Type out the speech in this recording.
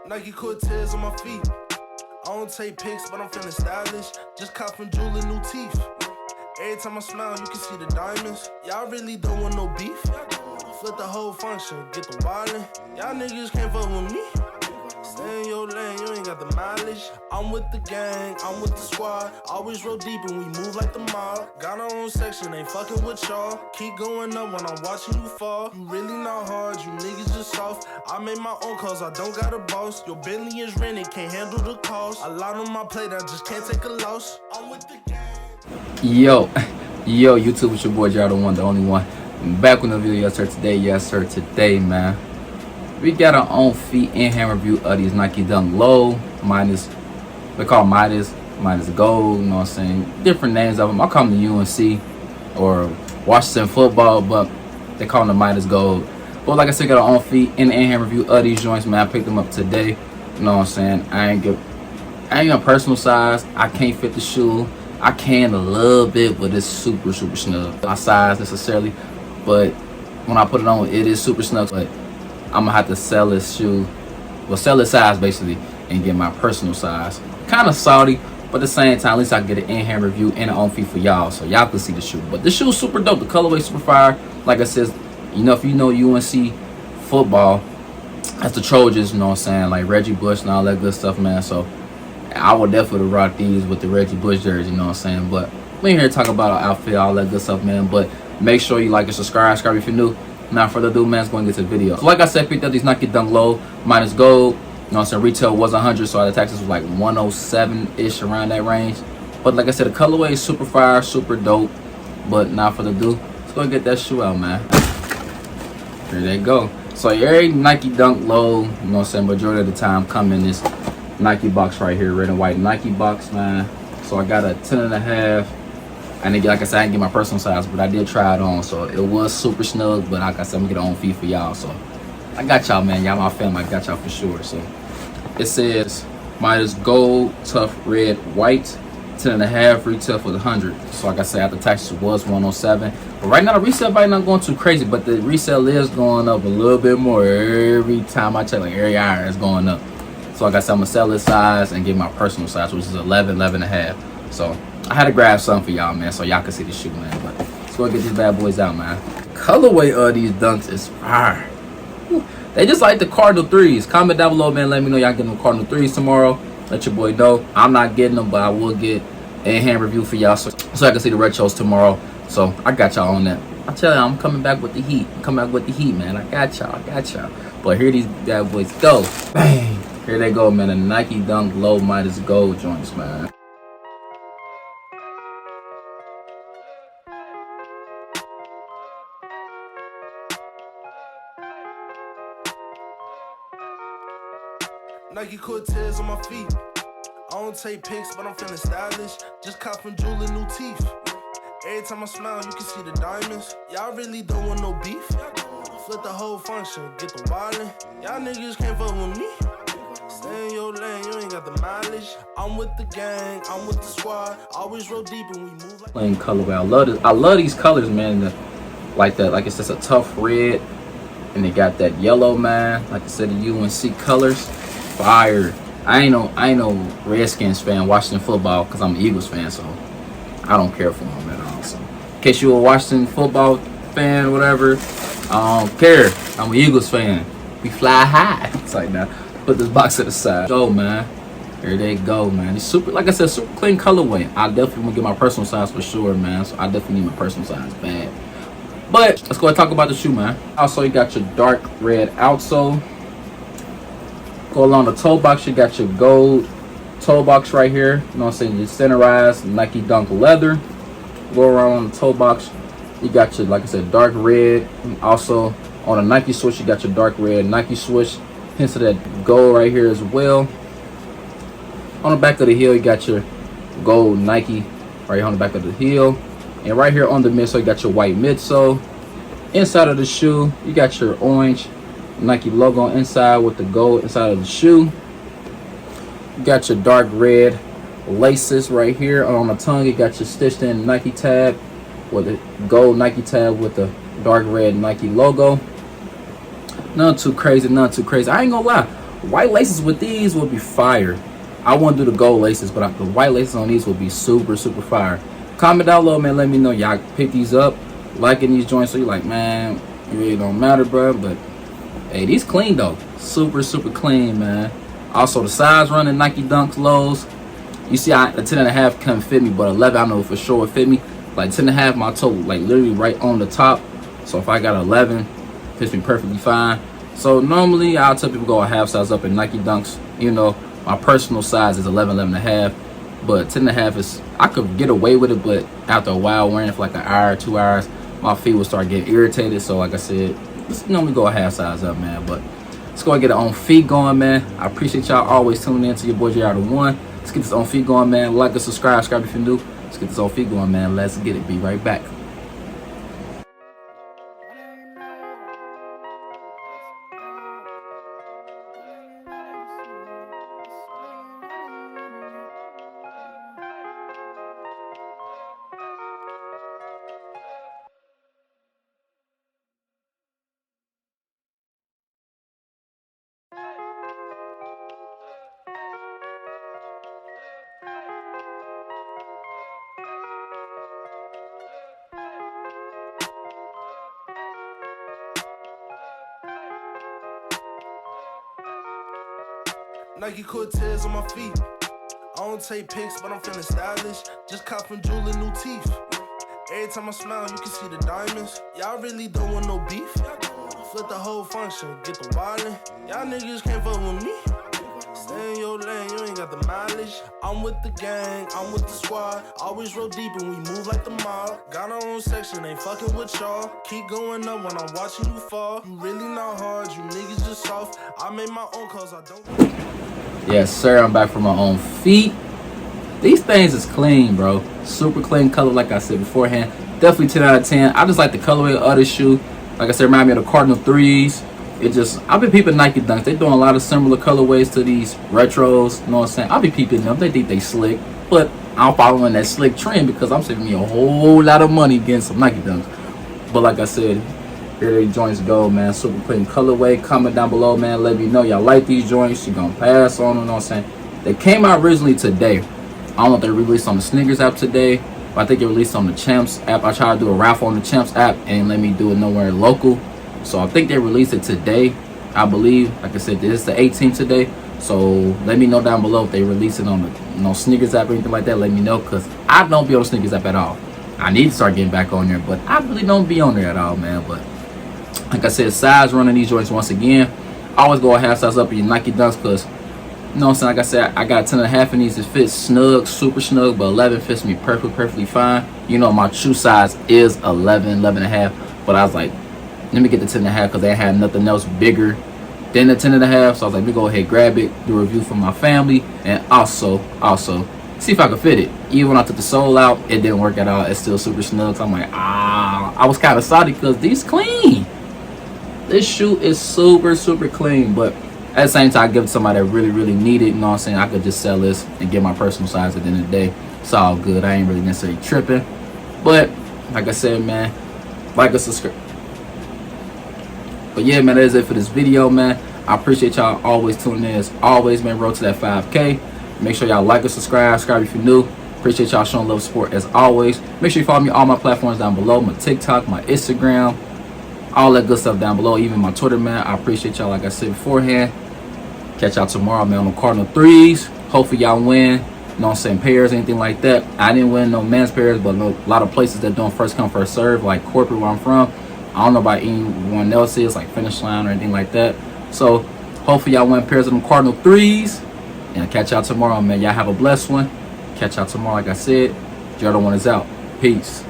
Nike Cortez on my feet. I don't take pics, but I'm feeling stylish. Just cop from jewelry, new teeth. Every time I smile, you can see the diamonds. Y'all really don't want no beef. Flip the whole function, get the wildin'. Y'all niggas can't fuck with me. Stay in your lane, you ain't got the mileage. I'm with the gang, I'm with the squad. Always roll deep and we move like the mob. Got our own section, ain't fucking with y'all. Keep going up when I'm watching you fall. You really not hard, you niggas just soft. I made my own calls, I don't got a boss. Your Bentley is rented, can't handle the cost. A lot on my plate, I just can't take a loss. I'm with the gang. Yo, YouTube, it's your boy Jar, the one, the only one. I'm back with a video, yes sir, today, man. We got our own feet in hand review of these Nike Dunk Low, Midas. They call Midas Gold, you know what I'm saying? Different names of them. I call them the UNC or Washington Football, but they call them the Midas Gold. But like I said, got our own feet in hand review of these joints, man. I picked them up today, you know what I'm saying? I ain't got personal size. I can't fit the shoe. I can a little bit, but it's super snug. My size necessarily, but when I put it on, it is super snug. But I'm gonna have to sell this shoe, well, sell this size basically, and get my personal size. Kind of salty, but at the same time, at least I can get an in-hand review and an on feet for y'all, so y'all can see the shoe. But the shoe is super dope. The colorway super fire. Like I said, you know, if you know UNC football, that's the Trojans. You know what I'm saying, like Reggie Bush and all that good stuff, man. So I would definitely rock these with the Reggie Bush jersey, you know what I'm saying? But we ain't here to talk about our outfit, all that good stuff, man. But make sure you like and subscribe if you're new. Now, further ado, man, let's go and get to the video. So like I said, picked up these Nike Dunk Low, Midas Gold. You know what I'm saying? Retail was 100, so the taxes was like 107-ish, around that range. But like I said, the colorway is super fire, super dope. But now, further ado, let's go and get that shoe out, man. Here they go. So every Nike Dunk Low, you know what I'm saying, majority of the time come in this Nike box right here, red and white Nike box, man. So I got a 10.5. And again, like I said, I didn't get my personal size, but I did try it on, so it was super snug. But like I said, I'm gonna get on feet for y'all, so I got y'all, man. Y'all my family, I got y'all for sure. So it says Midas Gold, tough red, white, 10.5, retail for the 100. So like I said, after taxes was 107. But right now the resale value not going too crazy, but the resale is going up a little bit more every time I check. Like every hour is going up. So like I said, I'm gonna sell this size and get my personal size, which is 11.5. So I had to grab something for y'all, man, so y'all can see the shoe, man. But let's go get these bad boys out, man. Colorway of these dunks is fire. They just like the Cardinal 3s. Comment down below, man. Let me know y'all getting the Cardinal 3s tomorrow. Let your boy know. I'm not getting them, but I will get a hand review for y'all so I can see the retros tomorrow. So I got y'all on that. I tell y'all, I'm coming back with the heat. I'm coming back with the heat, man. I got y'all. But here these bad boys go. Bang. Here they go, man. The Nike Dunk Low Midas Gold joints, man. Nike Cortez on my feet. I don't take pics, but I'm feeling stylish. Just cop from jewelry, new teeth. Every time I smile, you can see the diamonds. Y'all really don't want no beef. Flip the whole function, get the wildin'. Y'all niggas can't fuck with me. Stay in your lane, you ain't got the mileage. I'm with the gang, I'm with the squad. Always roll deep and we move like Plain colorway. I love this. I love these colors, man. Like that, like it's just a tough red, and they got that yellow, man. Like I said, the UNC colors, fire. I ain't no Redskins fan, Washington football, because I'm an Eagles fan, so I don't care for them at all. So in case you're a Washington football fan or whatever, I don't care. I'm an Eagles fan. We fly high. It's like that. Put this box to the side. Go, man. Here they go, man. It's super, like I said, super clean colorway. I definitely want to get my personal size for sure, man. So I definitely need my personal size bad. But let's go and talk about the shoe, man. Also, you got your dark red outsole. Go along the toe box, you got your gold toe box right here. You know what I'm saying? Your centerized Nike Dunk leather. Go around on the toe box, you got your, like I said, dark red. And also on a Nike swoosh, you got your dark red Nike swoosh. Hints of that gold right here as well. On the back of the heel, you got your gold Nike right here on the back of the heel. And right here on the midsole, you got your white midsole. Inside of the shoe, you got your orange Nike logo inside with the gold inside of the shoe. You got your dark red laces right here on the tongue. You got your stitched in Nike tab with the gold Nike tab with the dark red Nike logo. None too crazy. I ain't gonna lie. White laces with these would be fire. I want to do the gold laces, but the white laces on these will be super fire. Comment down below, man. Let me know y'all pick these up, liking these joints. So you're like, man, it really don't matter, bro. But hey, these clean though, super clean, man. Also, the size running Nike Dunks lows. You see, the 10.5 couldn't fit me, but 11 I know for sure it fit me. Like 10.5, my toe like literally right on the top. So if I got 11, fits me perfectly fine. So normally I'll tell people go a half size up in Nike Dunks. You know, my personal size is 11, 11.5, but 10.5 is, I could get away with it, but after a while wearing it for like an hour, 2 hours, my feet will start getting irritated. So like I said, let's normally go a half size up, man. But let's go and get our own feet going, man. I appreciate y'all always tuning in to your boy JR1. Let's get this on feet going, man. Like and subscribe if you're new. Let's get this on feet going, man. Let's get it. Be right back. Nike Cortez on my feet. I don't take pics, but I'm feeling stylish. Just cop from Julie new teeth. Every time I smile, you can see the diamonds. Y'all really don't want no beef. Flip the whole function, get the wildin'. Y'all niggas can't fuck with me. Stay in your lane, you ain't got the mileage. I'm with the gang, I'm with the squad. Always roll deep and we move like the mob. Got our own section, ain't fucking with y'all. Keep going up when I'm watching you fall. You really not hard, you niggas just soft. I made my own cause I don't. Yes, sir. I'm back from my own feet. These things is clean, bro. Super clean color, like I said beforehand. Definitely 10 out of 10. I just like the colorway of the shoe. Like I said, remind me of the Cardinal 3s. It just, I've been peeping Nike Dunks. They doing a lot of similar colorways to these retros. You know what I'm saying? I'll be peeping them. They think they slick. But I'm following that slick trend because I'm saving me a whole lot of money getting some Nike Dunks. But like I said, here they joints go, man. Super clean colorway. Comment down below, man. Let me know y'all like these joints. You gonna pass on them, you know what I'm saying? They came out originally today. I don't know if they released on the Sneakers app today, but I think they released on the Champs app. I tried to do a raffle on the Champs app and let me do it nowhere local. So I think they released it today, I believe. Like I said, this is the 18th today. So let me know down below if they release it on the Sneakers app or anything like that. Let me know, because I don't be on the Sneakers app at all. I need to start getting back on there, but I really don't be on there at all, man. But like I said, size running these joints once again. I always go a half size up in your Nike Dunks because, you know what I'm saying, like I said, I got 10.5 in these. It fits snug, super snug, but 11 fits me perfectly fine. You know, my shoe size is 11, 11.5, but I was like, let me get the 10.5 because they had nothing else bigger than the 10.5. So I was like, let me go ahead, grab it, do a review for my family, and also see if I could fit it. Even when I took the sole out, it didn't work at all. It's still super snug. So I'm like, I was kind of salty because these clean. This shoe is super clean, but at the same time, I give it to somebody that really need it. You know what I'm saying? I could just sell this and get my personal size at the end of the day. It's all good. I ain't really necessarily tripping. But like I said, man, like and subscribe. But yeah, man, that is it for this video, man. I appreciate y'all always tuning in. As always, man, road to that 5K. Make sure y'all like and subscribe if you're new. Appreciate y'all showing love support as always. Make sure you follow me on all my platforms down below. My TikTok, my Instagram, all that good stuff down below. Even my Twitter, man. I appreciate y'all, like I said beforehand. Catch y'all tomorrow, man, on the Cardinal 3s. Hopefully y'all win. You know what I'm saying? Pairs, anything like that. I didn't win no men's pairs, but a lot of places that doing first come, first serve, like corporate where I'm from. I don't know about anyone else's, like Finish Line or anything like that. So hopefully y'all win pairs of them Cardinal 3s. And catch y'all tomorrow, man. Y'all have a blessed one. Catch y'all tomorrow, like I said. JR1 is out. Peace.